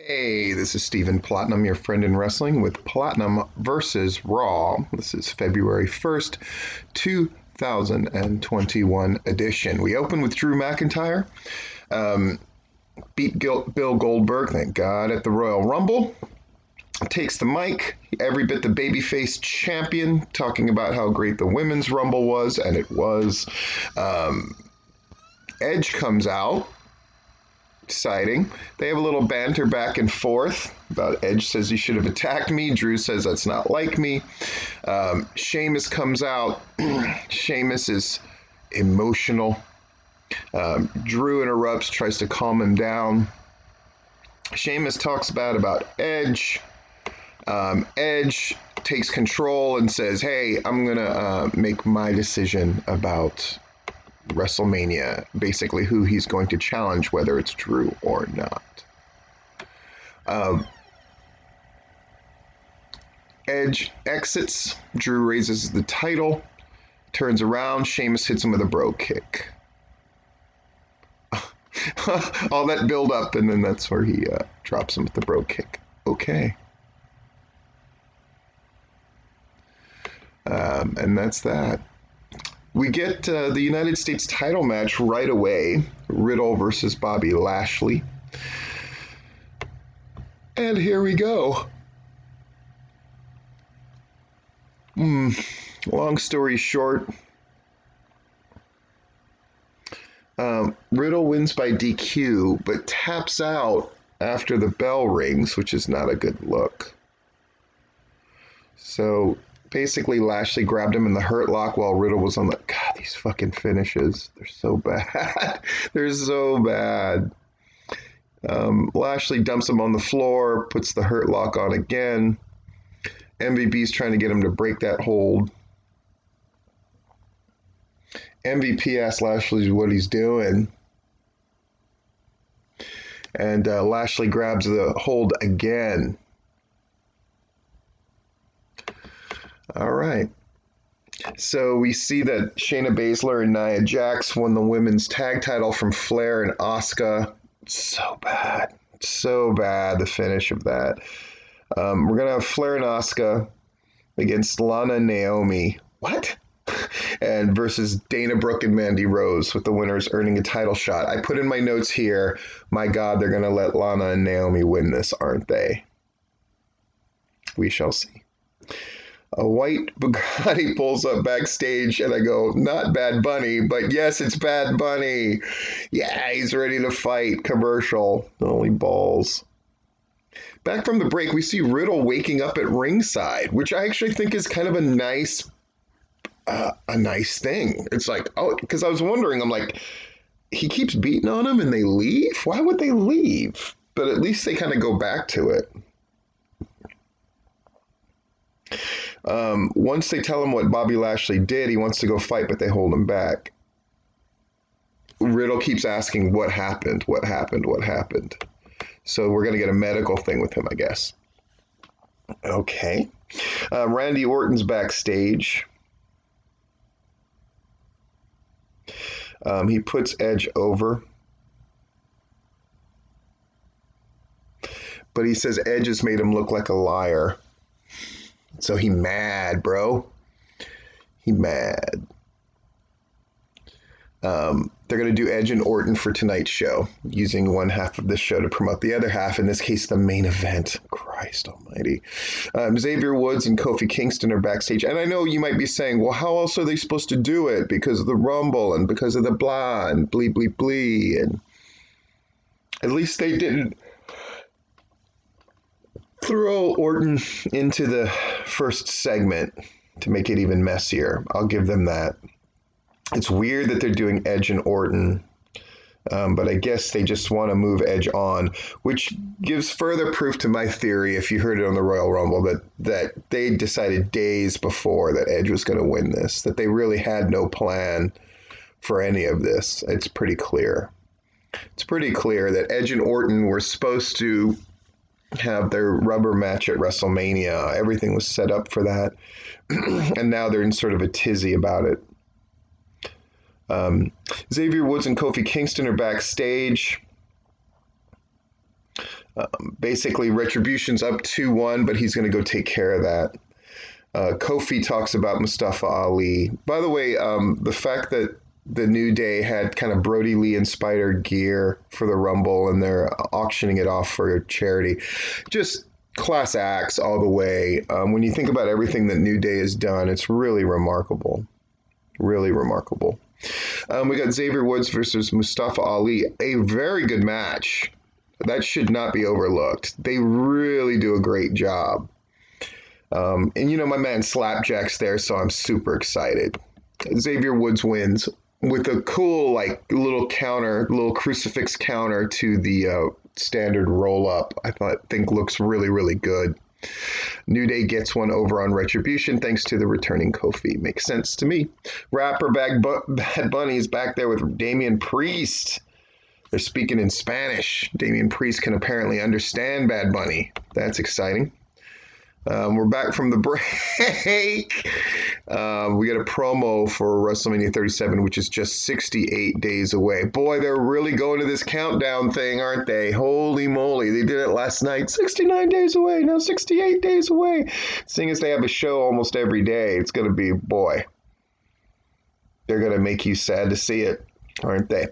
Hey, this is Stephen Platinum, your friend in wrestling with Platinum versus Raw. This is February 1st, 2021 edition. We open with Drew McIntyre. Beat Bill Goldberg, thank God, at the Royal Rumble. Takes the mic, every bit the babyface champion, talking about how great the Women's Rumble was, and it was. Edge comes out. Exciting. They have a little banter back and forth about Edge says he should have attacked me. Drew says that's not like me. Sheamus comes out. Sheamus is emotional. Drew interrupts, tries to calm him down. Sheamus talks bad about Edge. Edge takes control and says, hey, I'm going to make my decision about WrestleMania, basically who he's going to challenge, whether it's Drew or not. Edge exits. Drew raises the title, turns around. Sheamus hits him with a bro kick. All that build up, and then that's where he drops him with the bro kick. Okay. And that's that. We get the United States title match right away. Riddle versus Bobby Lashley. And here we go. Long story short, Riddle wins by DQ, but taps out after the bell rings, which is not a good look. So basically, Lashley grabbed him in the hurt lock while Riddle was on the... God, these fucking finishes. They're so bad. They're so bad. Lashley dumps him on the floor, puts the hurt lock on again. MVP's trying to get him to break that hold. MVP asks Lashley what he's doing. And Lashley grabs the hold again. All right. So we see that Shayna Baszler and Nia Jax won the women's tag title from Flair and Asuka. So bad. So bad, the finish of that. We're going to have Flair and Asuka against Lana and Naomi. What? And versus Dana Brooke and Mandy Rose, with the winners earning a title shot. I put in my notes here, my God, they're going to let Lana and Naomi win this, aren't they? We shall see. A white Bugatti pulls up backstage, and I go, not Bad Bunny, but yes, it's Bad Bunny. Yeah, he's ready to fight. Commercial. Only balls. Back from the break, we see Riddle waking up at ringside, which I actually think is kind of a nice thing. It's like, oh, because I was wondering, I'm like, he keeps beating on him and they leave? Why would they leave? But at least they kind of go back to it. Once they tell him what Bobby Lashley did, he wants to go fight, but they hold him back. Riddle keeps asking, what happened? What happened? What happened? So we're going to get a medical thing with him, I guess. Okay. Randy Orton's backstage. He puts Edge over. But he says Edge has made him look like a liar. So he mad, bro. He mad. They're going to do Edge and Orton for tonight's show, using one half of this show to promote the other half, in this case, the main event. Christ almighty. Xavier Woods and Kofi Kingston are backstage. And I know you might be saying, well, how else are they supposed to do it? Because of the Rumble and because of the blah and blee, blee, blee. And at least they didn't throw Orton into the first segment to make it even messier. I'll give them that. It's weird that they're doing Edge and Orton, but I guess they just want to move Edge on, which gives further proof to my theory, if you heard it on the Royal Rumble, that they decided days before that Edge was going to win this, that they really had no plan for any of this. It's pretty clear. It's pretty clear that Edge and Orton were supposed to have their rubber match at WrestleMania. Everything was set up for that, and now they're in sort of a tizzy about it. Xavier Woods and Kofi Kingston are backstage. Basically, Retribution's up 2-1, but he's going to go take care of that. Kofi talks about Mustafa Ali. By the way, the fact that the New Day had kind of Brody Lee inspired gear for the Rumble and they're auctioning it off for charity. Just class acts all the way. When you think about everything that New Day has done, it's really remarkable. Really remarkable. We got Xavier Woods versus Mustafa Ali. A very good match. That should not be overlooked. They really do a great job. And you know, my man Slapjack's there, so I'm super excited. Xavier Woods wins with a cool, like, little crucifix counter to the standard roll-up. I think looks really, really good. New Day gets one over on Retribution thanks to the returning Kofi. Makes sense to me. Rapper Bad Bunny is back there with Damian Priest. They're speaking in Spanish. Damian Priest can apparently understand Bad Bunny. That's exciting. We're back from the break. We got a promo for WrestleMania 37, which is just 68 days away. Boy, they're really going to this countdown thing, aren't they? Holy moly. They did it last night. 69 days away. Now 68 days away. Seeing as they have a show almost every day, it's going to be, boy, they're going to make you sad to see it, aren't they?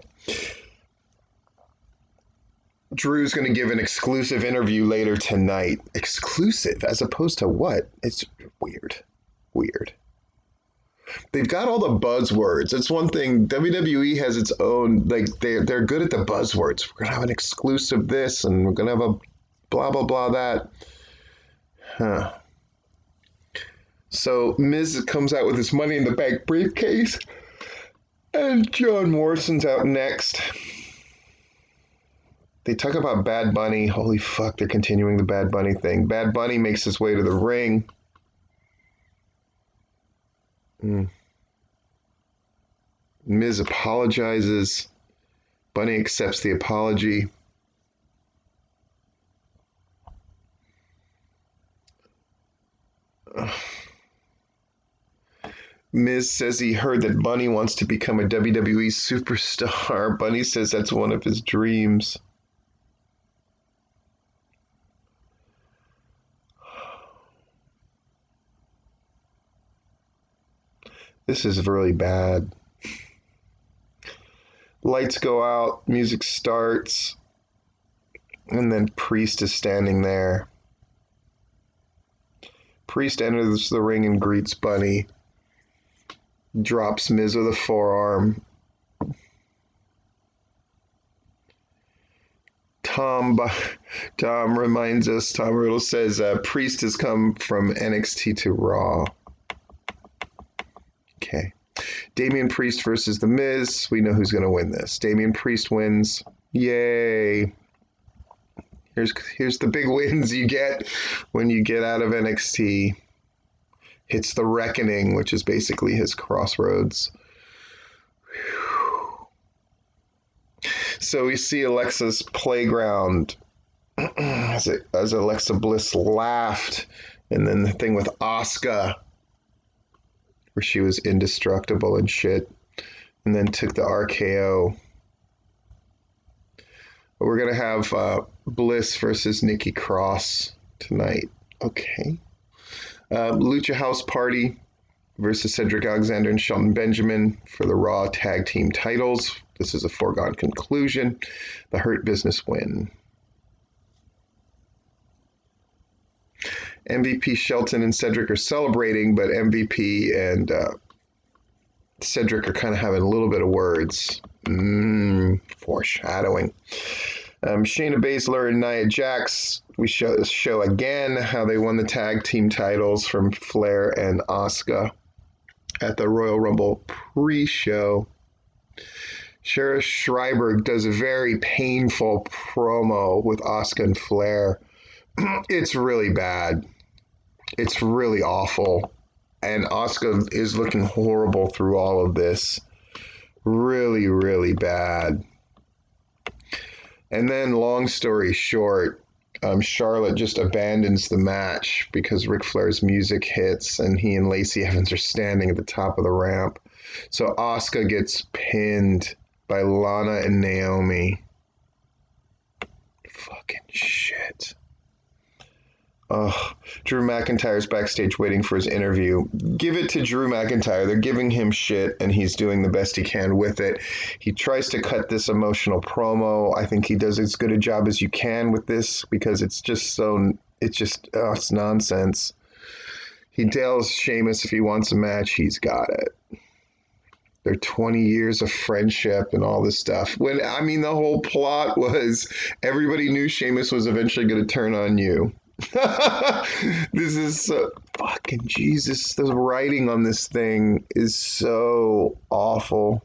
Drew's going to give an exclusive interview later tonight. Exclusive as opposed to what? It's weird. Weird. They've got all the buzzwords. It's one thing. WWE has its own, like, they're good at the buzzwords. We're going to have an exclusive this, and we're going to have a blah, blah, blah that. Huh. So Miz comes out with his Money in the Bank briefcase, and John Morrison's out next. They talk about Bad Bunny. Holy fuck, they're continuing the Bad Bunny thing. Bad Bunny makes his way to the ring. Miz apologizes. Bunny accepts the apology. Miz says he heard that Bunny wants to become a WWE superstar. Bunny says that's one of his dreams. This is really bad. Lights go out, music starts, and then Priest is standing there. Priest enters the ring and greets Bunny. Drops Miz with a forearm. Tom reminds us, Tom Riddle says, Priest has come from NXT to Raw. Okay. Damian Priest versus The Miz. We know who's going to win this. Damian Priest wins. Yay. Here's the big wins you get when you get out of NXT. Hits the Reckoning, which is basically his Crossroads. Whew. So we see Alexa's playground as Alexa Bliss laughed, and then the thing with Asuka, where she was indestructible and shit, and then took the RKO. We're going to have Bliss versus Nikki Cross tonight. Okay. Lucha House Party versus Cedric Alexander and Shelton Benjamin for the Raw Tag Team titles. This is a foregone conclusion. The Hurt Business win. MVP Shelton and Cedric are celebrating, but MVP and Cedric are kind of having a little bit of words. Foreshadowing. Shayna Baszler and Nia Jax, we show again how they won the tag team titles from Flair and Asuka at the Royal Rumble pre-show. Shara Schreiber does a very painful promo with Asuka and Flair. It's really bad. It's really awful. And Asuka is looking horrible through all of this. Really, really bad. And then, long story short, Charlotte just abandons the match because Ric Flair's music hits and he and Lacey Evans are standing at the top of the ramp. So Asuka gets pinned by Lana and Naomi. Fucking shit. Oh, Drew McIntyre's backstage waiting for his interview. Give it to Drew McIntyre. They're giving him shit, and he's doing the best he can with it. He tries to cut this emotional promo. I think he does as good a job as you can with this because it's just so. It's nonsense. He tells Sheamus if he wants a match, he's got it. Their 20 years of friendship and all this stuff. When I mean, the whole plot was everybody knew Sheamus was eventually going to turn on you. This is so, fucking Jesus. The writing on this thing is so awful.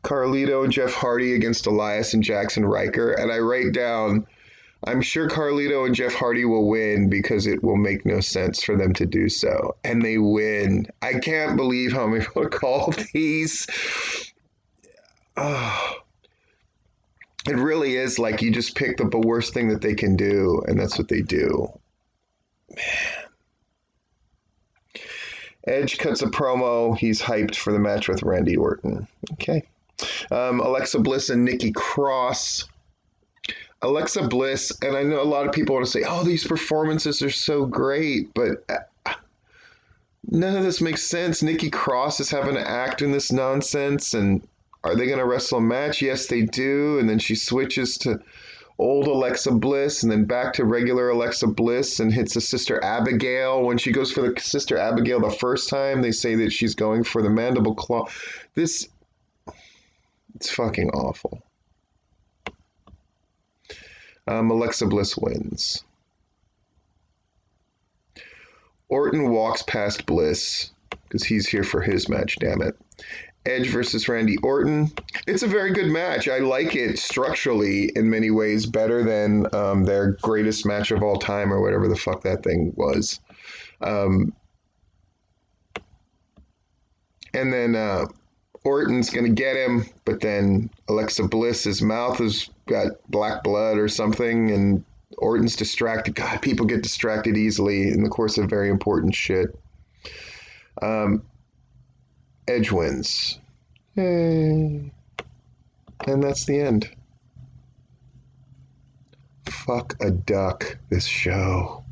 Carlito and Jeff Hardy against Elias and Jackson Riker. And I write down, I'm sure Carlito and Jeff Hardy will win because it will make no sense for them to do so. And they win. I can't believe how many people call these. Oh, it really is like you just pick up the worst thing that they can do, and that's what they do. Man. Edge cuts a promo. He's hyped for the match with Randy Orton. Okay. Alexa Bliss and Nikki Cross. Alexa Bliss, and I know a lot of people want to say, oh, these performances are so great, but none of this makes sense. Nikki Cross is having to act in this nonsense, and are they going to wrestle a match? Yes, they do, and then she switches to old Alexa Bliss and then back to regular Alexa Bliss and hits a Sister Abigail. When she goes for the Sister Abigail the first time, they say that she's going for the mandible claw. It's fucking awful. Alexa Bliss wins. Orton walks past Bliss because he's here for his match, damn it. Edge versus Randy Orton. It's a very good match. I like it structurally in many ways better than their greatest match of all time or whatever the fuck that thing was. And then Orton's going to get him, but then Alexa Bliss's mouth has got black blood or something, and Orton's distracted. God, people get distracted easily in the course of very important shit. Edge wins. Yay. And that's the end. Fuck a duck, this show.